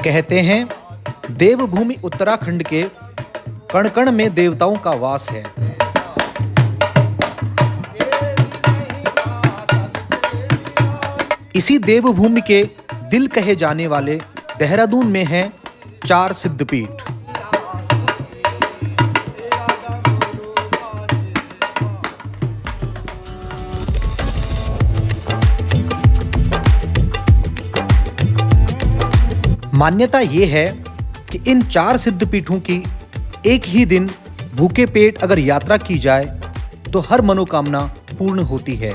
कहते हैं देवभूमि उत्तराखंड के कण कण में देवताओं का वास है। इसी देवभूमि के दिल कहे जाने वाले देहरादून में हैं 4 सिद्धपीठ। मान्यता ये है कि इन 4 सिद्धपीठों की एक ही दिन भूखे पेट अगर यात्रा की जाए तो हर मनोकामना पूर्ण होती है।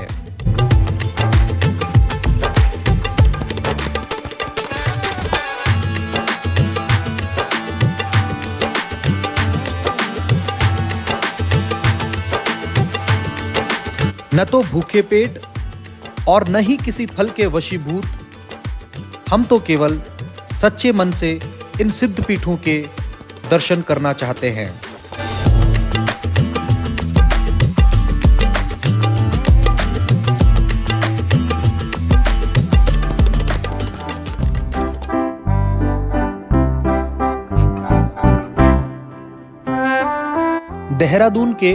न तो भूखे पेट और न ही किसी फल के वशीभूत, हम तो केवल सच्चे मन से इन सिद्धपीठों के दर्शन करना चाहते हैं। देहरादून के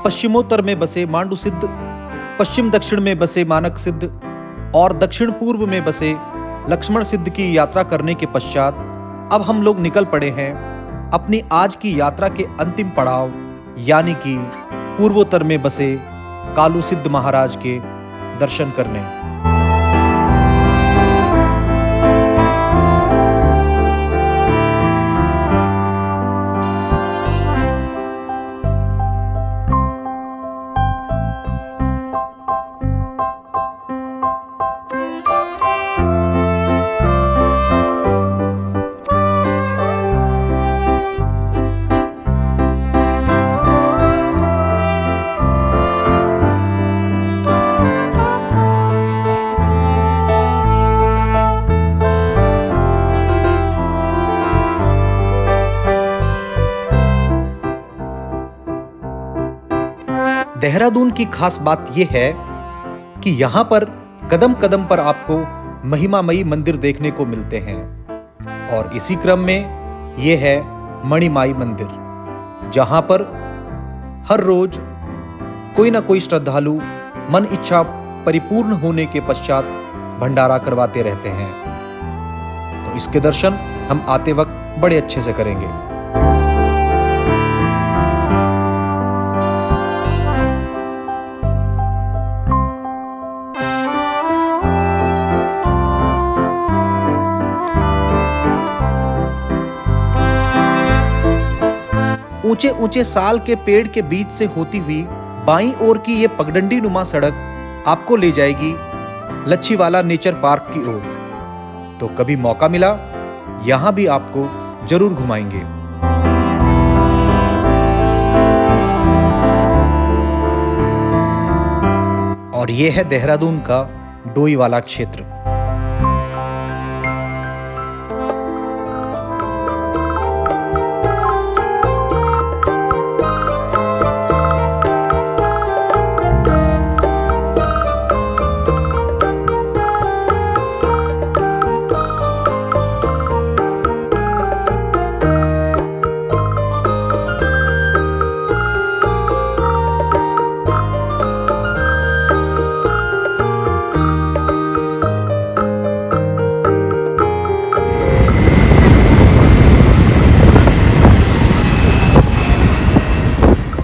पश्चिमोत्तर में बसे मांडू सिद्ध, पश्चिम दक्षिण में बसे मानक सिद्ध और दक्षिण पूर्व में बसे लक्ष्मण सिद्ध की यात्रा करने के पश्चात अब हम लोग निकल पड़े हैं अपनी आज की यात्रा के अंतिम पड़ाव यानी कि पूर्वोत्तर में बसे कालू सिद्ध महाराज के दर्शन करने। देहरादून की खास बात यह है कि यहाँ पर कदम कदम पर आपको महिमामयी मंदिर देखने को मिलते हैं और इसी क्रम में यह है मणिमाई मंदिर, जहाँ पर हर रोज कोई ना कोई श्रद्धालु मन इच्छा परिपूर्ण होने के पश्चात भंडारा करवाते रहते हैं। तो इसके दर्शन हम आते वक्त बड़े अच्छे से करेंगे। ऊंचे ऊंचे साल के पेड़ के बीच से होती हुई बाईं ओर की ये पगडंडी नुमा सड़क आपको ले जाएगी लच्छीवाला नेचर पार्क की ओर। तो कभी मौका मिला यहां भी आपको जरूर घुमाएंगे। और ये है देहरादून का डोईवाला क्षेत्र।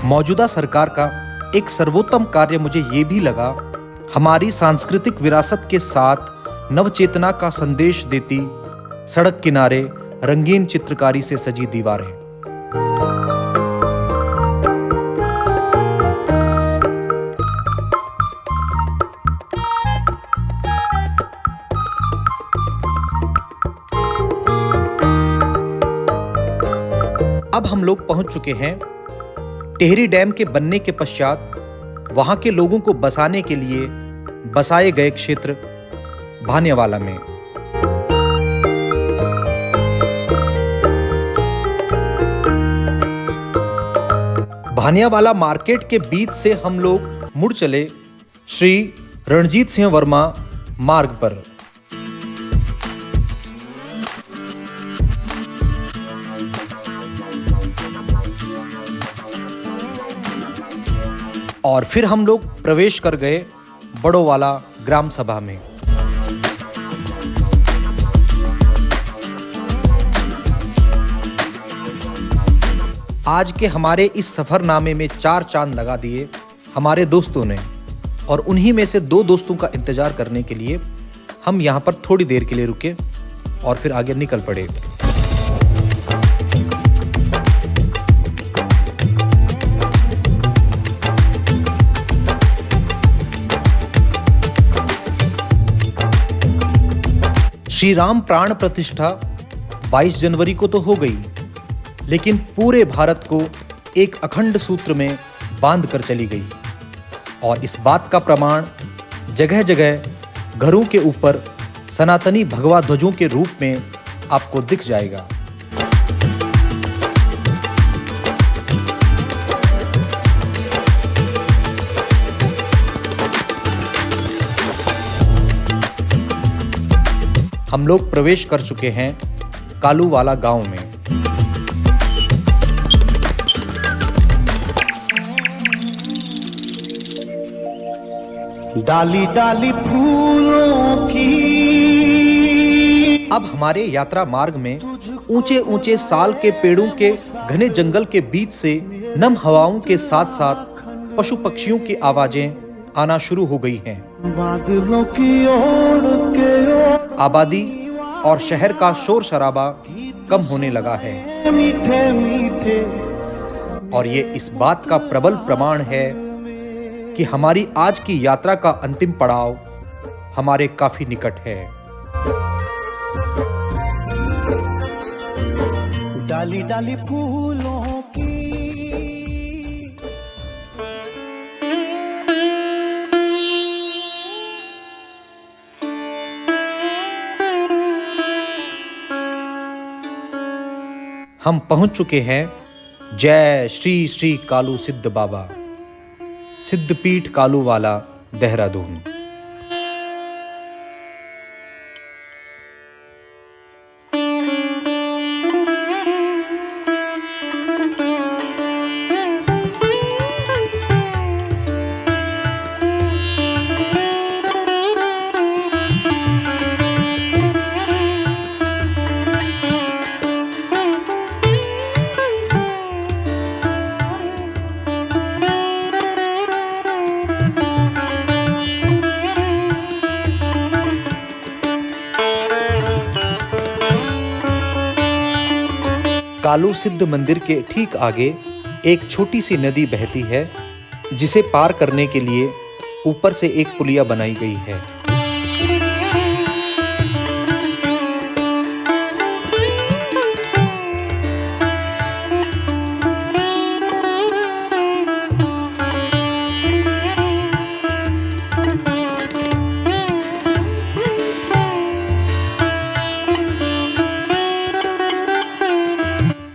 मौजूदा सरकार का एक सर्वोत्तम कार्य मुझे ये भी लगा, हमारी सांस्कृतिक विरासत के साथ नवचेतना का संदेश देती सड़क किनारे रंगीन चित्रकारी से सजी दीवारें। अब हम लोग पहुंच चुके हैं टिहरी डैम के बनने के पश्चात वहां के लोगों को बसाने के लिए बसाए गए क्षेत्र भानियावाला में। भानियावाला मार्केट के बीच से हम लोग मुड़ चले श्री रणजीत सिंह वर्मा मार्ग पर। और फिर हम लोग प्रवेश कर गए बड़ोवाला ग्राम सभा में। आज के हमारे इस सफरनामे में 4 चांद लगा दिए हमारे दोस्तों ने, और उन्हीं में से 2 दोस्तों का इंतजार करने के लिए हम यहाँ पर थोड़ी देर के लिए रुके और फिर आगे निकल पड़े। श्री राम प्राण प्रतिष्ठा 22 जनवरी को तो हो गई, लेकिन पूरे भारत को एक अखंड सूत्र में बांध कर चली गई। और इस बात का प्रमाण जगह जगह घरों के ऊपर सनातनी भगवा ध्वजों के रूप में आपको दिख जाएगा। हम लोग प्रवेश कर चुके हैं कालूवाला गांव में। डाली डाली फूलों की। अब हमारे यात्रा मार्ग में ऊंचे ऊंचे साल के पेड़ों के घने जंगल के बीच से नम हवाओं के साथ साथ पशु पक्षियों की आवाजें आना शुरू हो गई हैं। बादलों की ओर के ओर आबादी और शहर का शोर शराबा कम होने लगा है, मीठे मीठे। और ये इस बात का प्रबल प्रमाण है कि हमारी आज की यात्रा का अंतिम पड़ाव हमारे काफी निकट है। डाली डाली फूलों की। हम पहुंच चुके हैं जय श्री श्री कालू सिद्ध बाबा, सिद्धपीठ कालूवाला, देहरादून। कालू सिद्ध मंदिर के ठीक आगे एक छोटी सी नदी बहती है, जिसे पार करने के लिए ऊपर से एक पुलिया बनाई गई है।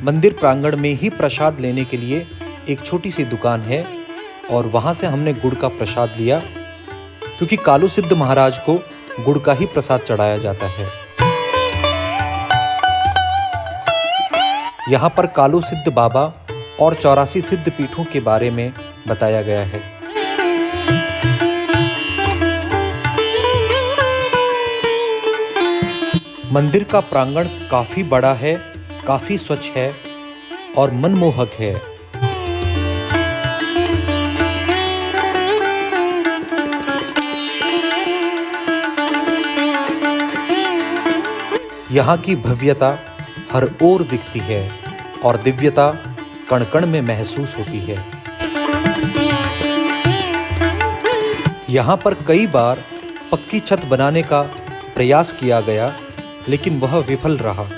मंदिर प्रांगण में ही प्रसाद लेने के लिए एक छोटी सी दुकान है, और वहां से हमने गुड़ का प्रसाद लिया, क्योंकि कालू सिद्ध महाराज को गुड़ का ही प्रसाद चढ़ाया जाता है। यहाँ पर कालू सिद्ध बाबा और 84 सिद्ध पीठों के बारे में बताया गया है। मंदिर का प्रांगण काफी बड़ा है, काफी स्वच्छ है और मनमोहक है। यहाँ की भव्यता हर ओर दिखती है और दिव्यता कण कण में महसूस होती है। यहाँ पर कई बार पक्की छत बनाने का प्रयास किया गया, लेकिन वह विफल रहा,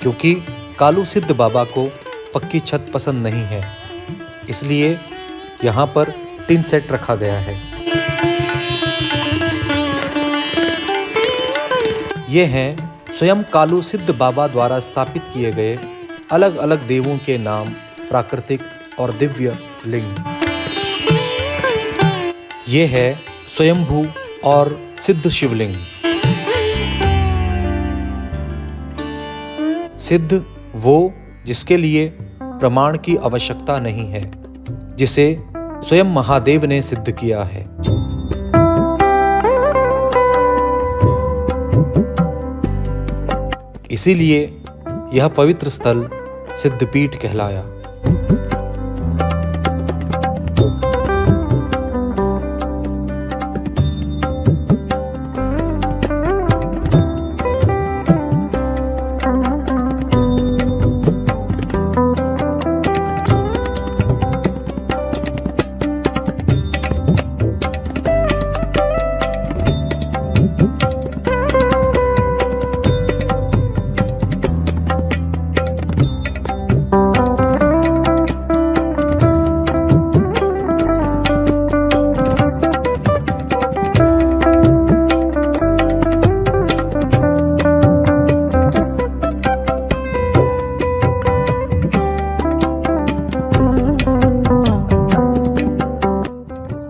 क्योंकि कालू सिद्ध बाबा को पक्की छत पसंद नहीं है। इसलिए यहाँ पर टिन सेट रखा गया है। ये हैं स्वयं कालू सिद्ध बाबा द्वारा स्थापित किए गए अलग अलग देवों के नाम, प्राकृतिक और दिव्य लिंग। ये है स्वयंभू और सिद्ध शिवलिंग। सिद्ध वो जिसके लिए प्रमाण की आवश्यकता नहीं है, जिसे स्वयं महादेव ने सिद्ध किया है। इसीलिए यह पवित्र स्थल सिद्धपीठ कहलाया।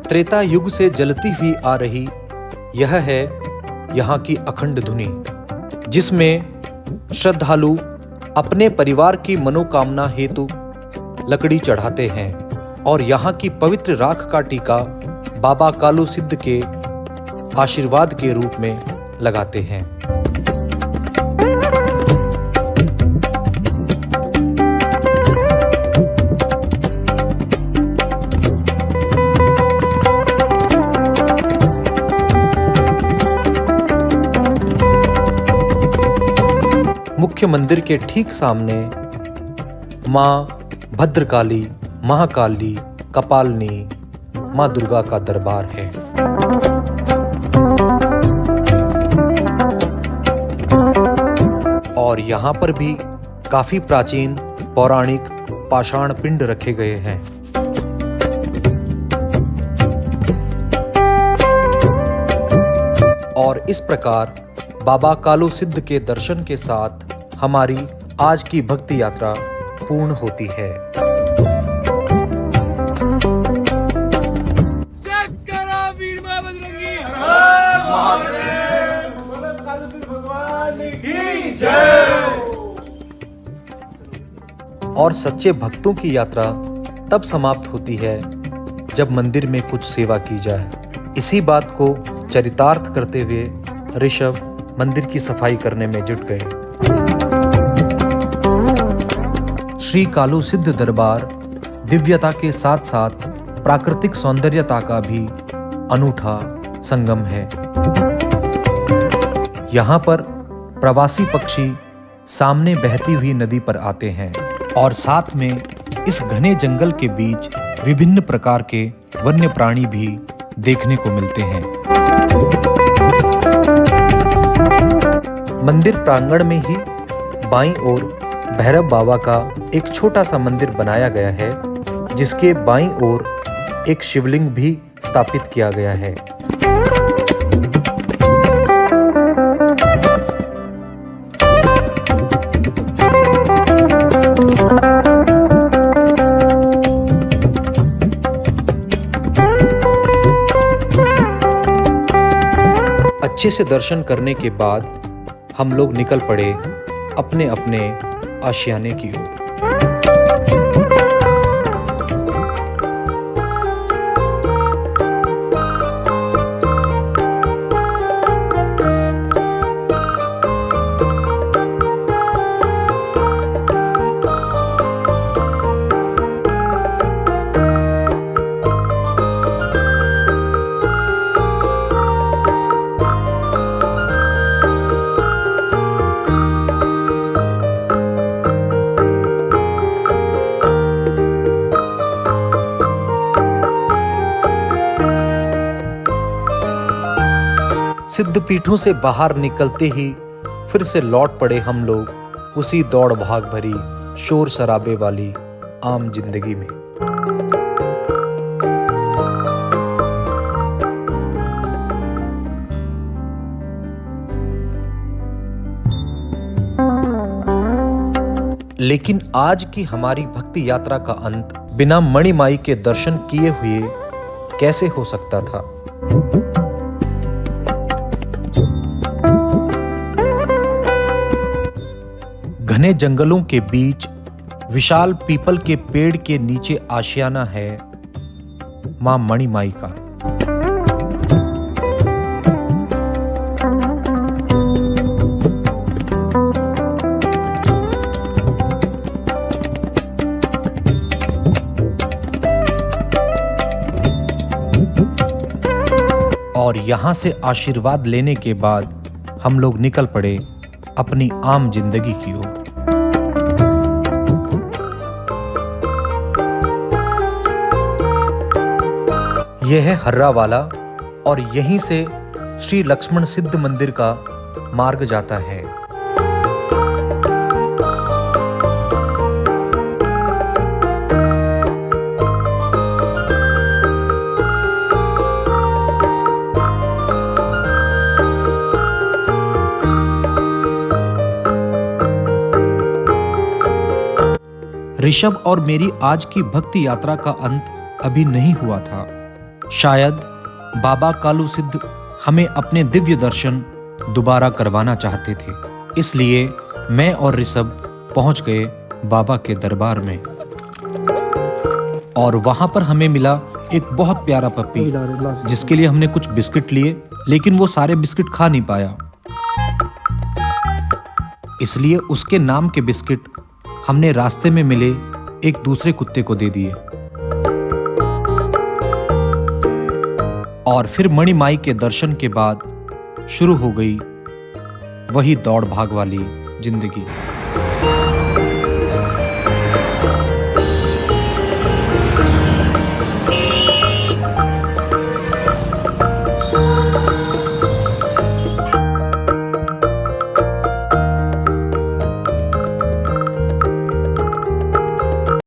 त्रेता युग से जलती हुई आ रही यह है यहाँ की अखंड धुनी, जिसमें श्रद्धालु अपने परिवार की मनोकामना हेतु लकड़ी चढ़ाते हैं और यहाँ की पवित्र राख का टीका बाबा कालू सिद्ध के आशीर्वाद के रूप में लगाते हैं। मुख्य मंदिर के ठीक सामने मां भद्रकाली, महाकाली, कपालनी, मां दुर्गा का दरबार है। और यहाँ पर भी काफी प्राचीन पौराणिक पाषाण पिंड रखे गए हैं। और इस प्रकार बाबा कालू सिद्ध के दर्शन के साथ हमारी आज की भक्ति यात्रा पूर्ण होती है। और सच्चे भक्तों की यात्रा तब समाप्त होती है जब मंदिर में कुछ सेवा की जाए। इसी बात को चरितार्थ करते हुए ऋषभ मंदिर की सफाई करने में जुट गए। श्री कालू सिद्ध दरबार दिव्यता के साथ साथ प्राकृतिक सौंदर्यता का भी अनूठा संगम है। यहाँ पर प्रवासी पक्षी सामने बहती हुई नदी पर आते हैं और साथ में इस घने जंगल के बीच विभिन्न प्रकार के वन्य प्राणी भी देखने को मिलते हैं। मंदिर प्रांगण में ही बाईं ओर भैरव बाबा का एक छोटा सा मंदिर बनाया गया है, जिसके बाईं ओर एक शिवलिंग भी स्थापित किया गया है। अच्छे से दर्शन करने के बाद हम लोग निकल पड़े अपने अपने आशियाने की ओर। सिद्ध पीठों से बाहर निकलते ही फिर से लौट पड़े हम लोग उसी दौड़ भाग भरी शोर शराबे वाली आम जिंदगी में। लेकिन आज की हमारी भक्ति यात्रा का अंत बिना मणिमाई के दर्शन किए हुए कैसे हो सकता था। घने जंगलों के बीच विशाल पीपल के पेड़ के नीचे आशियाना है, मां मणिमाई का। और यहाँ से आशीर्वाद लेने के बाद हम लोग निकल पड़े अपनी आम जिंदगी की ओर। यह है हर्रावाला और यहीं से श्री लक्ष्मण सिद्ध मंदिर का मार्ग जाता है। ऋषभ और मेरी आज की भक्ति यात्रा का अंत अभी नहीं हुआ था। शायद बाबा कालू सिद्ध हमें अपने दिव्य दर्शन दोबारा करवाना चाहते थे, इसलिए मैं और ऋषभ पहुंच गए बाबा के दरबार में। और वहां पर हमें मिला एक बहुत प्यारा पप्पी, जिसके लिए हमने कुछ बिस्किट लिए, लेकिन वो सारे बिस्किट खा नहीं पाया, इसलिए उसके नाम के बिस्किट हमने रास्ते में मिले एक दूसरे कुत्ते को दे दिए। और फिर मणिमाई के दर्शन के बाद शुरू हो गई वही दौड़ भाग वाली जिंदगी।